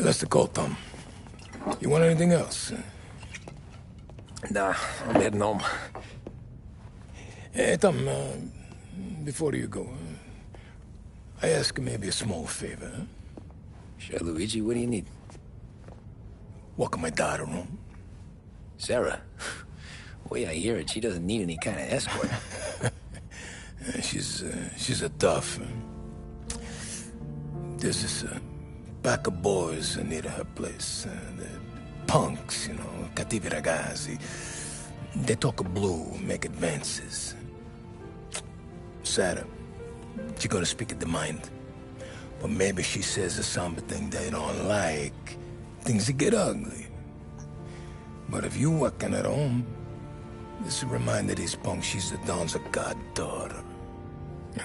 That's the call, Tom. You want anything else? Nah, I'm heading home. Hey, Tom, before you go, I ask maybe a small favor. Huh? Sure, Luigi, what do you need? Walk my daughter home. Sarah? The way I hear it, she doesn't need any kind of escort. She's a tough. There's this pack of boys near her place. The punks, you know, cattivi ragazzi. They talk blue, make advances. Sarah, she's gonna speak at the mind. But maybe she says something they don't like. Things get ugly. But if you walking at home, just remind these punks she's the Don's goddaughter.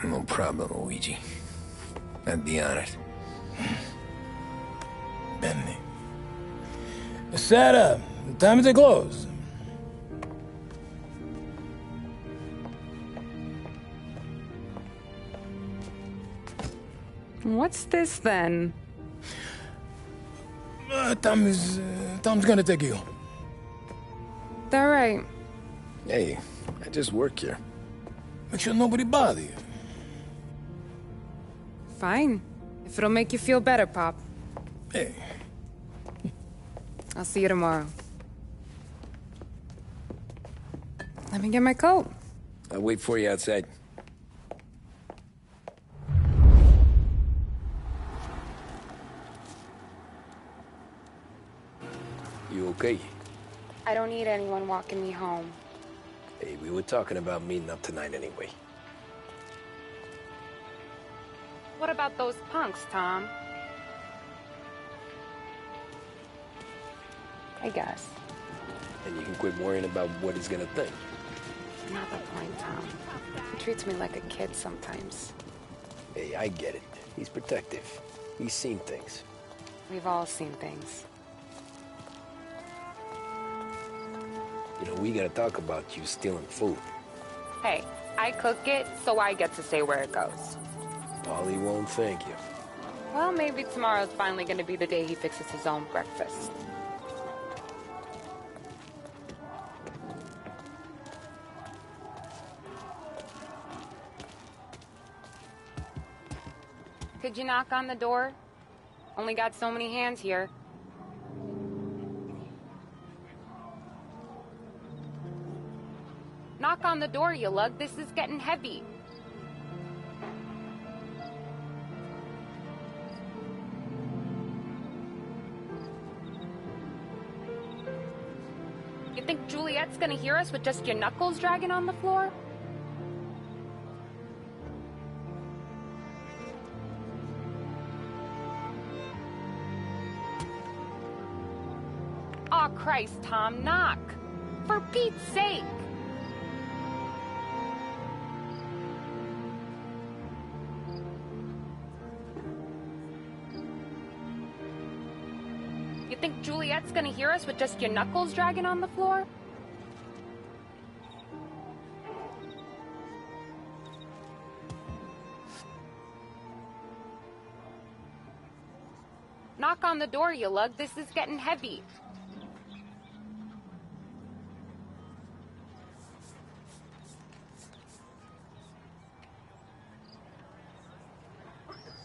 No problem, Luigi. I'd be honored. Benny. Sarah, time to close. What's this then? Tom's gonna take you home. All right. Hey, I just work here. Make sure nobody bother you. Fine. If it'll make you feel better, Pop. Hey. I'll see you tomorrow. Let me get my coat. I'll wait for you outside. You okay? I don't need anyone walking me home. Hey, we were talking about meeting up tonight anyway. What about those punks, Tom? I guess. And you can quit worrying about what he's gonna think. Not the point, Tom. He treats me like a kid sometimes. Hey, I get it. He's protective. He's seen things. We've all seen things. You know, we gotta talk about you stealing food. Hey, I cook it, so I get to say where it goes. Paulie won't thank you. Well, maybe tomorrow's finally gonna be the day he fixes his own breakfast. Could you knock on the door? Only got so many hands here. Knock on the door, you lug. This is getting heavy. You think Juliet's gonna hear us with just your knuckles dragging on the floor? Aw, Christ, Tom, knock. For Pete's sake. You think Juliet's gonna hear us with just your knuckles dragging on the floor? Knock on the door, you lug. This is getting heavy.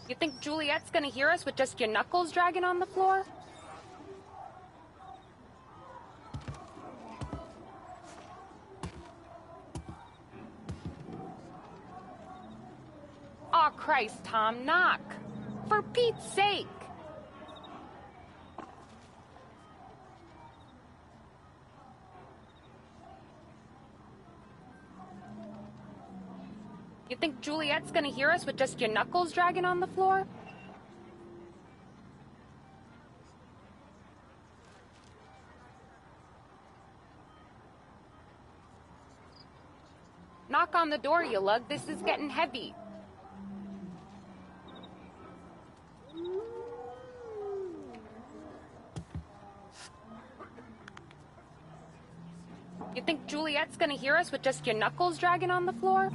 You think Juliet's gonna hear us with just your knuckles dragging on the floor? Aw, Christ, Tom, knock. For Pete's sake. You think Juliet's gonna hear us with just your knuckles dragging on the floor? Knock on the door, you lug. This is getting heavy. You think Juliet's gonna hear us with just your knuckles dragging on the floor?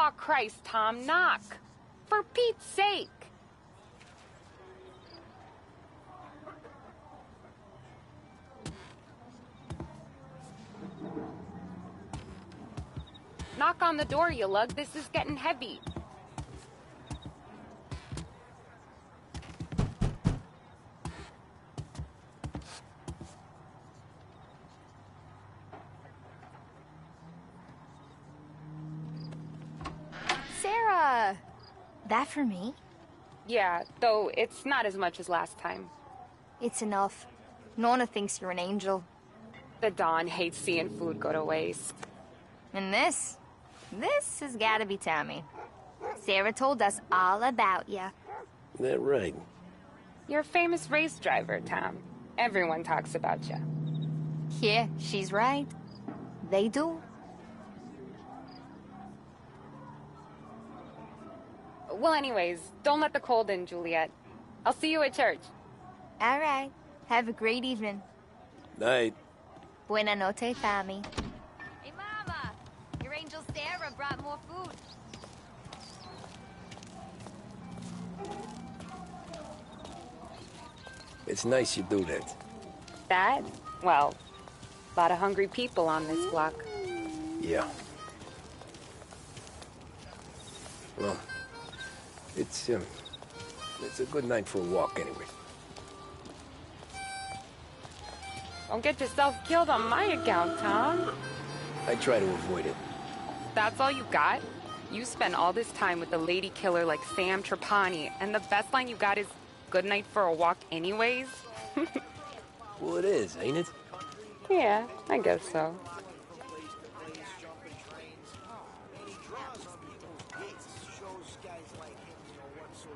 Aw, Christ, Tom, knock. For Pete's sake. Knock on the door, you lug. This is getting heavy. Sarah! That for me? Yeah, though it's not as much as last time. It's enough. Nona thinks you're an angel. The Don hates seeing food go to waste. And this has gotta be Tommy. Sarah told us all about you. That right? You're a famous race driver, Tom. Everyone talks about you. Yeah, she's right. They do. Well, anyways, don't let the cold in, Juliet. I'll see you at church. All right. Have a great evening. Night. Buena noche, Tommy. Hey, Mama! Your angel Sarah brought more food. It's nice you do that. That? Well, a lot of hungry people on this block. Yeah. Well, it's a good night for a walk anyway. Don't get yourself killed on my account, Tom. I try to avoid it. That's all you got? You spend all this time with a lady killer like Sam Trapani, and the best line you got is, "Good night for a walk anyways"? Well, it is, ain't it? Yeah, I guess so.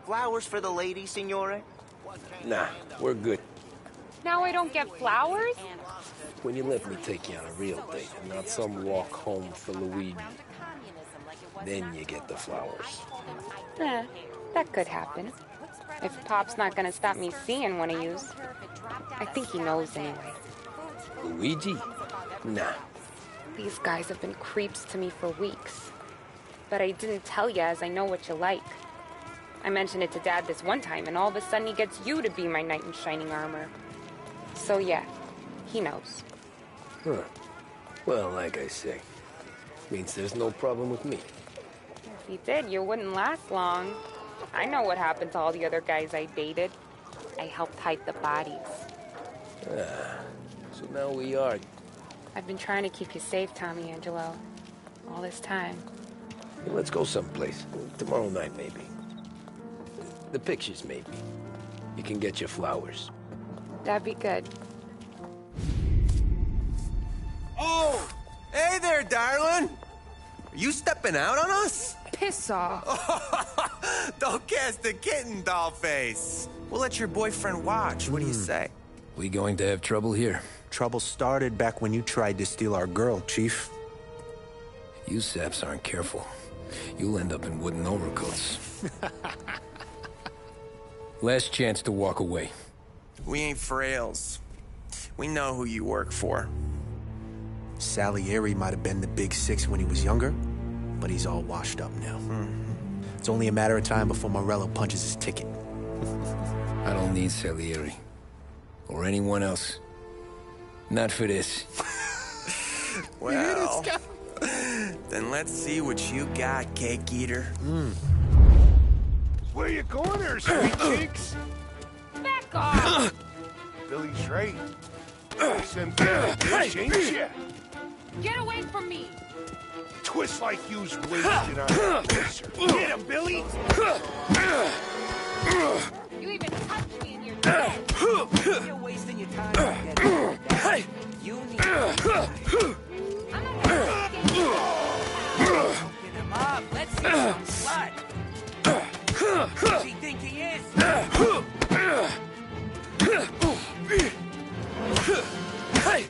Flowers for the lady, signore? Nah, we're good. Now I don't get flowers? When you let me take you on a real date and not some walk home for Luigi, then you get the flowers. Eh, that could happen. If Pop's not gonna stop me seeing one of yous. I think he knows anyway. Luigi? Nah. These guys have been creeps to me for weeks. But I didn't tell ya as I know what you like. I mentioned it to Dad this one time, and all of a sudden he gets you to be my knight in shining armor. So yeah, he knows. Huh. Well, like I say, means there's no problem with me. If he did, you wouldn't last long. I know what happened to all the other guys I dated. I helped hide the bodies. So now we are. I've been trying to keep you safe, Tommy Angelo. All this time. Well, let's go someplace. Tomorrow night, maybe. The pictures, maybe. You can get your flowers. That'd be good. Oh! Hey there, darling! Are you stepping out on us? Piss off. Don't cast a kitten, dollface. We'll let your boyfriend watch. What do you say? We going to have trouble here? Trouble started back when you tried to steal our girl, Chief. You saps aren't careful. You'll end up in wooden overcoats. Last chance to walk away. We ain't frails. We know who you work for. Salieri might have been the big six when he was younger, but he's all washed up now. It's only a matter of time before Morello punches his ticket. I don't need Salieri. Or anyone else. Not for this. Well, then let's see what you got, cake eater. Where you going there, sweet cheeks? Back off! Billy's right. Some kind of dish, ain't ya? Get away from me! Twist like you's wasted on a kisser. Get him, Billy! You even touched me and you're dead! You're wasting your time. Hey! You need to I'm not gonna get you. get him up. Let's see some blood. Who does he think he is? Hey!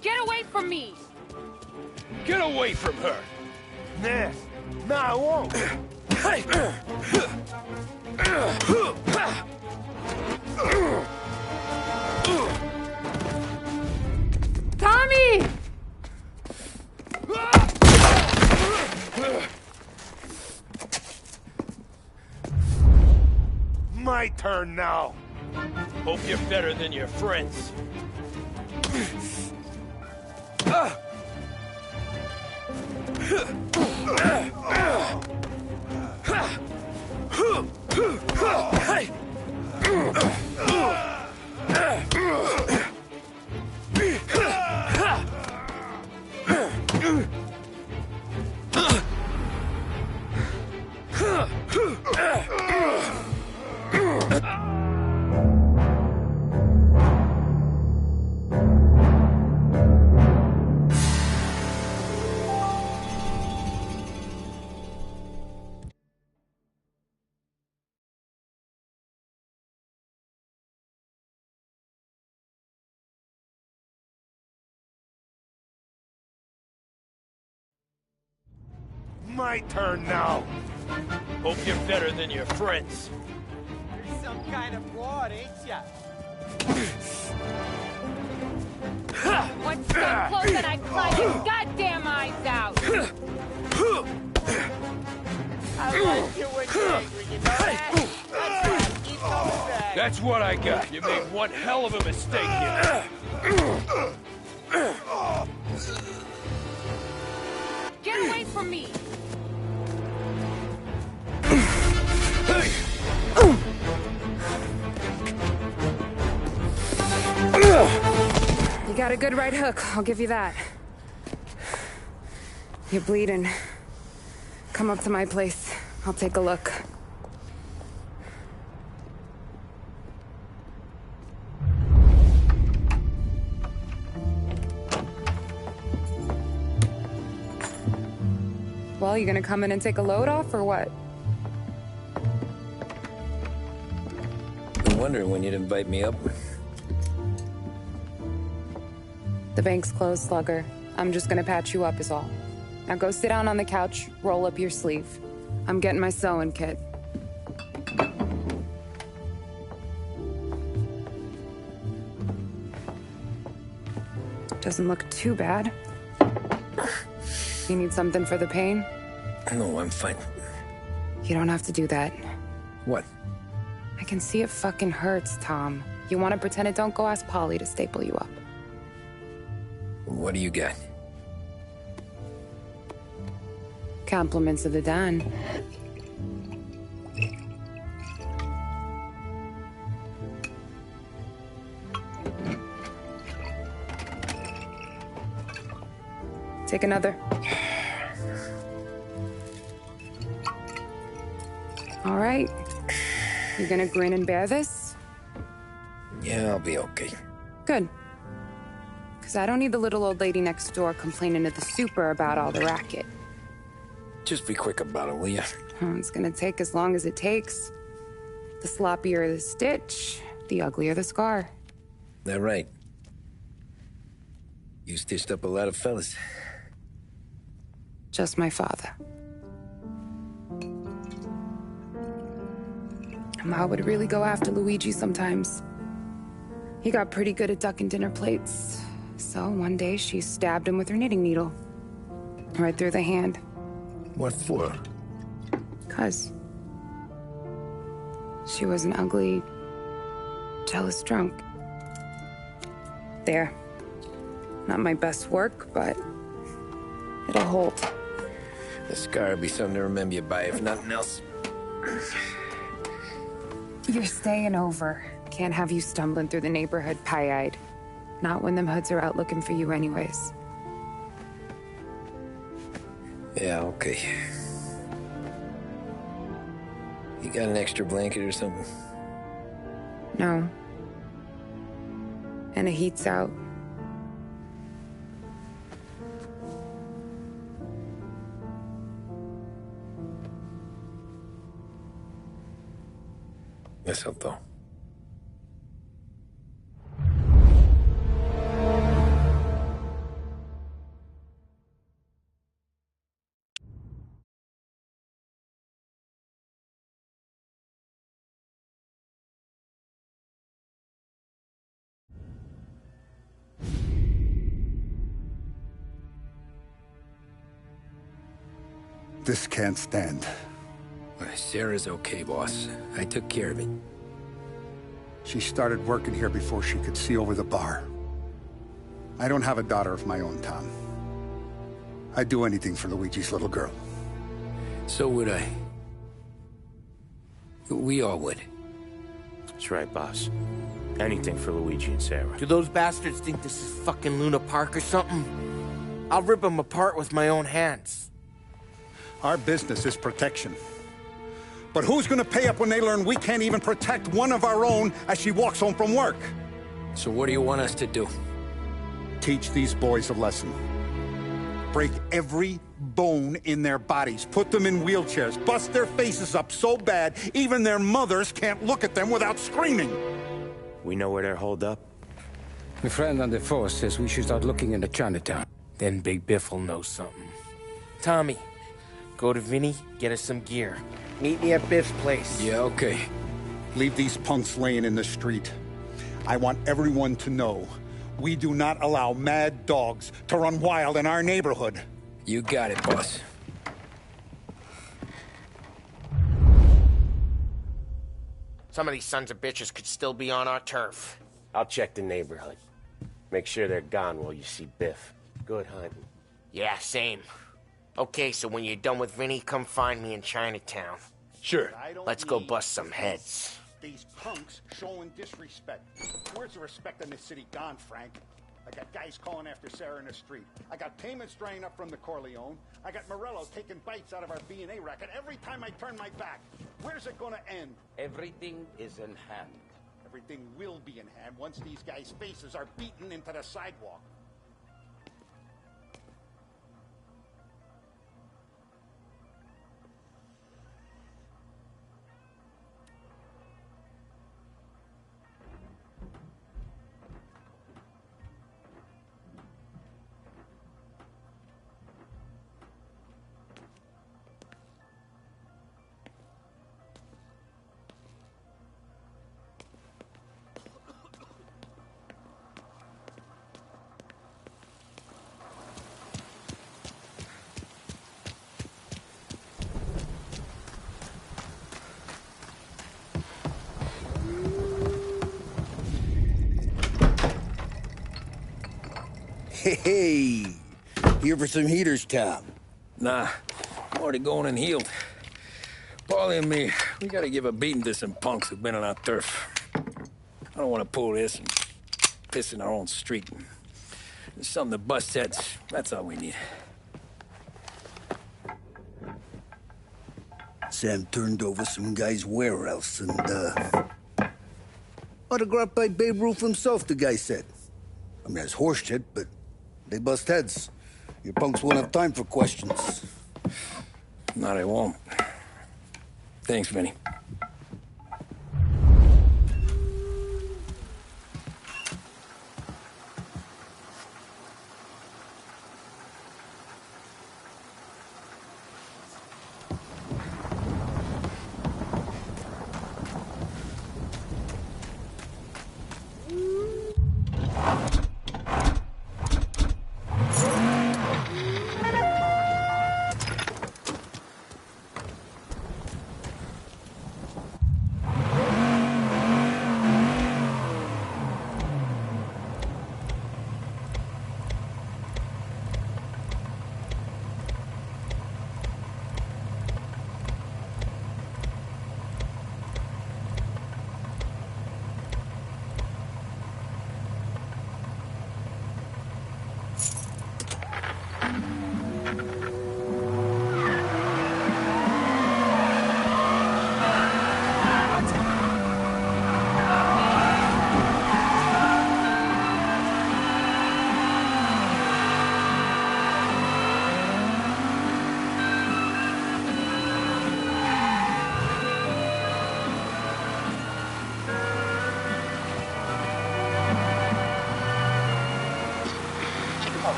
Get away from me! Get away from her! this. No, I won't. Tommy! My turn now. Hope you're better than your friends. My turn now. Hope you're better than your friends. You're some kind of fraud, ain't ya? One step close and I claw your goddamn eyes out! I like you when you're angry, you know that? That's right, keep coming back. That's what I got. You made one hell of a mistake here. Get away from me! You got a good right hook, I'll give you that. You're bleeding. Come up to my place. I'll take a look. Well, you gonna come in and take a load off, or what? Been wondering when you'd invite me up. The bank's closed, Slugger. I'm just gonna patch you up is all. Now go sit down on the couch, roll up your sleeve. I'm getting my sewing kit. Doesn't look too bad. You need something for the pain? No, I'm fine. You don't have to do that. What? I can see it fucking hurts, Tom. You want to pretend it don't? Go ask Polly to staple you up. What do you got? Compliments of the Don. Take another. All right. You gonna grin and bear this? Yeah, I'll be okay. Good. Because I don't need the little old lady next door complaining to the super about all the racket. Just be quick about it, will ya? It's gonna take as long as it takes. The sloppier the stitch, the uglier the scar. That right. You stitched up a lot of fellas. Just my father. Ma would really go after Luigi sometimes. He got pretty good at ducking dinner plates. So one day she stabbed him with her knitting needle. Right through the hand. What for? 'Cause she was an ugly, jealous drunk. There. Not my best work, but it'll hold. The scar will be something to remember you by, if nothing else. You're staying over. Can't have you stumbling through the neighborhood pie-eyed. Not when them hoods are out looking for you anyways. Yeah, okay. You got an extra blanket or something? No. And the heat's out. Eso todo. This can't stand. Sarah's okay, boss. I took care of it. She started working here before she could see over the bar. I don't have a daughter of my own, Tom. I'd do anything for Luigi's little girl. So would I. We all would. That's right, boss. Anything for Luigi and Sarah. Do those bastards think this is fucking Luna Park or something? I'll rip them apart with my own hands. Our business is protection. But who's gonna pay up when they learn we can't even protect one of our own as she walks home from work? So what do you want us to do? Teach these boys a lesson. Break every bone in their bodies. Put them in wheelchairs. Bust their faces up so bad, even their mothers can't look at them without screaming. We know where they're holed up? My friend on the force says we should start looking into Chinatown. Then Big Biff will know something. Tommy, go to Vinny, get us some gear. Meet me at Biff's place. Yeah, okay. Leave these punks laying in the street. I want everyone to know we do not allow mad dogs to run wild in our neighborhood. You got it, boss. Some of these sons of bitches could still be on our turf. I'll check the neighborhood. Make sure they're gone while you see Biff. Good hunting. Yeah, same. Okay, so when you're done with Vinny, come find me in Chinatown. Sure. Let's go bust some heads. These punks showing disrespect. Where's the respect in this city gone, Frank? I got guys calling after Sarah in the street. I got payments drying up from the Corleone. I got Morello taking bites out of our B&A racket every time I turn my back. Where's it gonna end? Everything is in hand. Everything will be in hand once these guys' faces are beaten into the sidewalk. Hey, here for some heaters, Tom? Nah, I'm already going and healed. Paulie and me, we gotta give a beating to some punks who've been on our turf. I don't want to pull this and piss in our own street. There's something to bust heads. That's all we need. Sam turned over some guy's warehouse and, autographed by Babe Ruth himself, the guy said. I mean, that's horse shit, but they bust heads. Your punks won't have time for questions. Not I won't. Thanks, Vinny.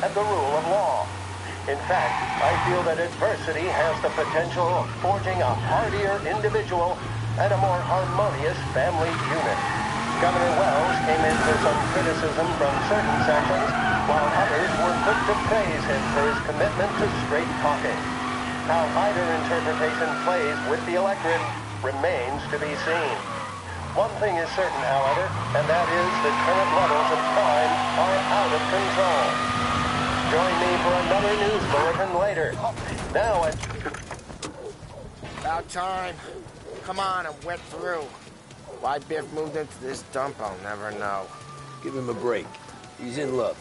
And the rule of law. In fact, I feel that adversity has the potential of forging a hardier individual and a more harmonious family unit. Governor Wells came in for some criticism from certain sections, while others were quick to praise him for his commitment to straight talking. How either interpretation plays with the electorate remains to be seen. One thing is certain, however, and that is that current levels of crime are out of control. Join me for another news bulletin later. Now at... About time. Come on, I'm wet through. Why Biff moved into this dump, I'll never know. Give him a break. He's in love.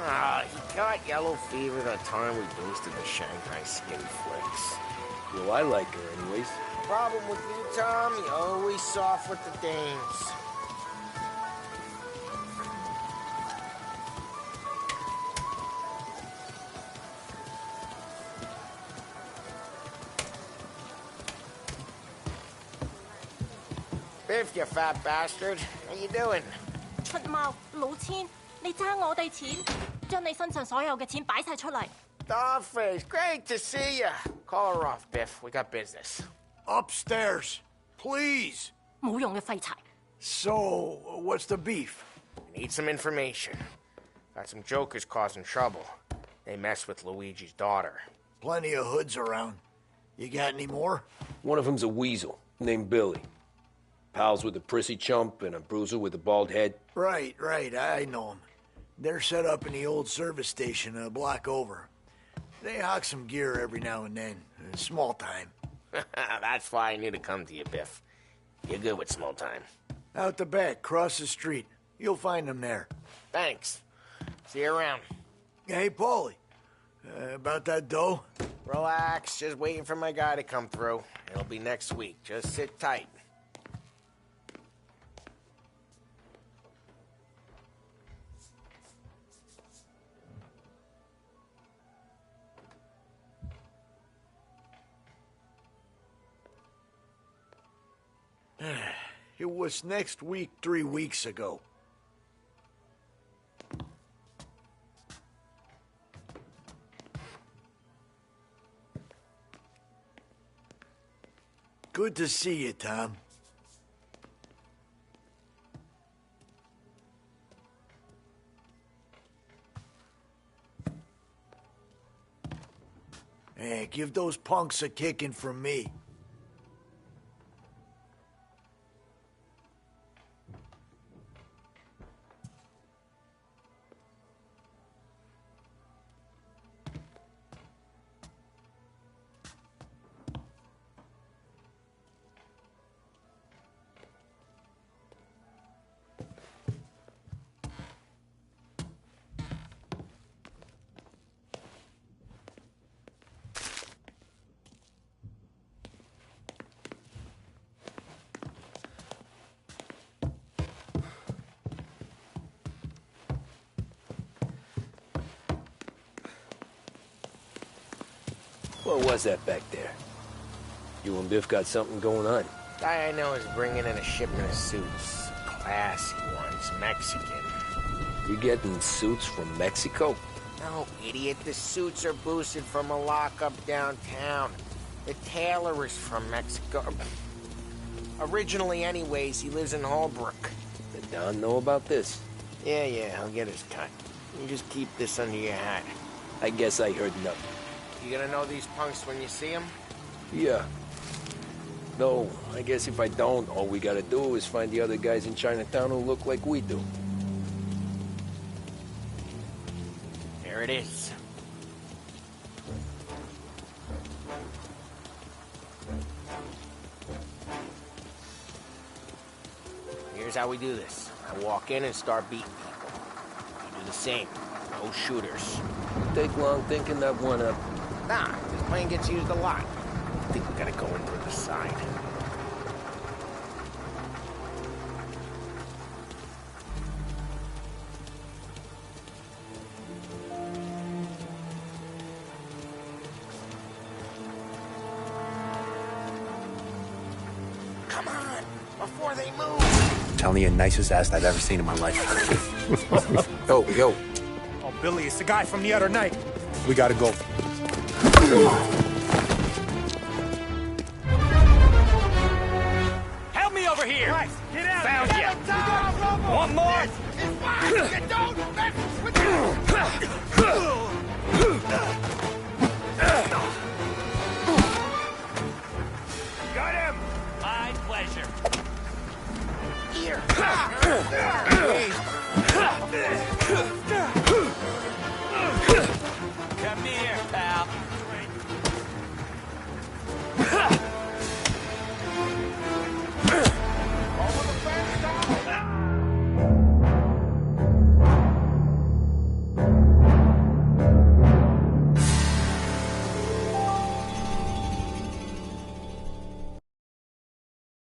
Ah, he got yellow fever the time we boosted the Shanghai Skin Flicks. Well, I like her anyways. Problem with you, Tom, you're always soft with the dames. Biff, you fat bastard. How you doing? 出貓老千，你爭我哋錢，將你身上所有嘅錢擺晒出嚟。Dollface, great to see you. Call her off, Biff. We got business. Upstairs, please. 冇用嘅廢柴。So, what's the beef? Need some information. Got some jokers causing trouble. They mess with Luigi's daughter. Plenty of hoods around. You got any more? One of them's a weasel named Billy. Pals with a prissy chump and a bruiser with a bald head. Right, I know them. They're set up in the old service station a block over. They hawk some gear every now and then. Small time. That's why I knew to come to you, Biff. You're good with small time. Out the back, cross the street. You'll find them there. Thanks. See you around. Hey, Paulie. About that dough? Relax. Just waiting for my guy to come through. It'll be next week. Just sit tight. It was next week 3 weeks ago. Good to see you, Tom. Hey, give those punks a kicking from me. What was that back there? You and Biff got something going on. Guy I know is bringing in a shipment of suits. Classy ones, Mexican. You getting suits from Mexico? No, idiot. The suits are boosted from a lockup downtown. The tailor is from Mexico. Originally, anyways, he lives in Holbrook. Did Don know about this? Yeah, he'll get his cut. You just keep this under your hat. I guess I heard nothing. You gonna know these punks when you see them? Yeah. No, I guess if I don't, all we gotta do is find the other guys in Chinatown who look like we do. There it is. Here's how we do this. I walk in and start beating people. You do the same. No shooters. Take long thinking that one up. Nah, this plane gets used a lot. I think we gotta go in through the side. Come on, before they move. Telling you, nicest ass I've ever seen in my life. Yo. Oh, Billy, it's the guy from the other night. We gotta go. Help me over here! Nice. Get out! Found you! One more! It's fine! You don't mess with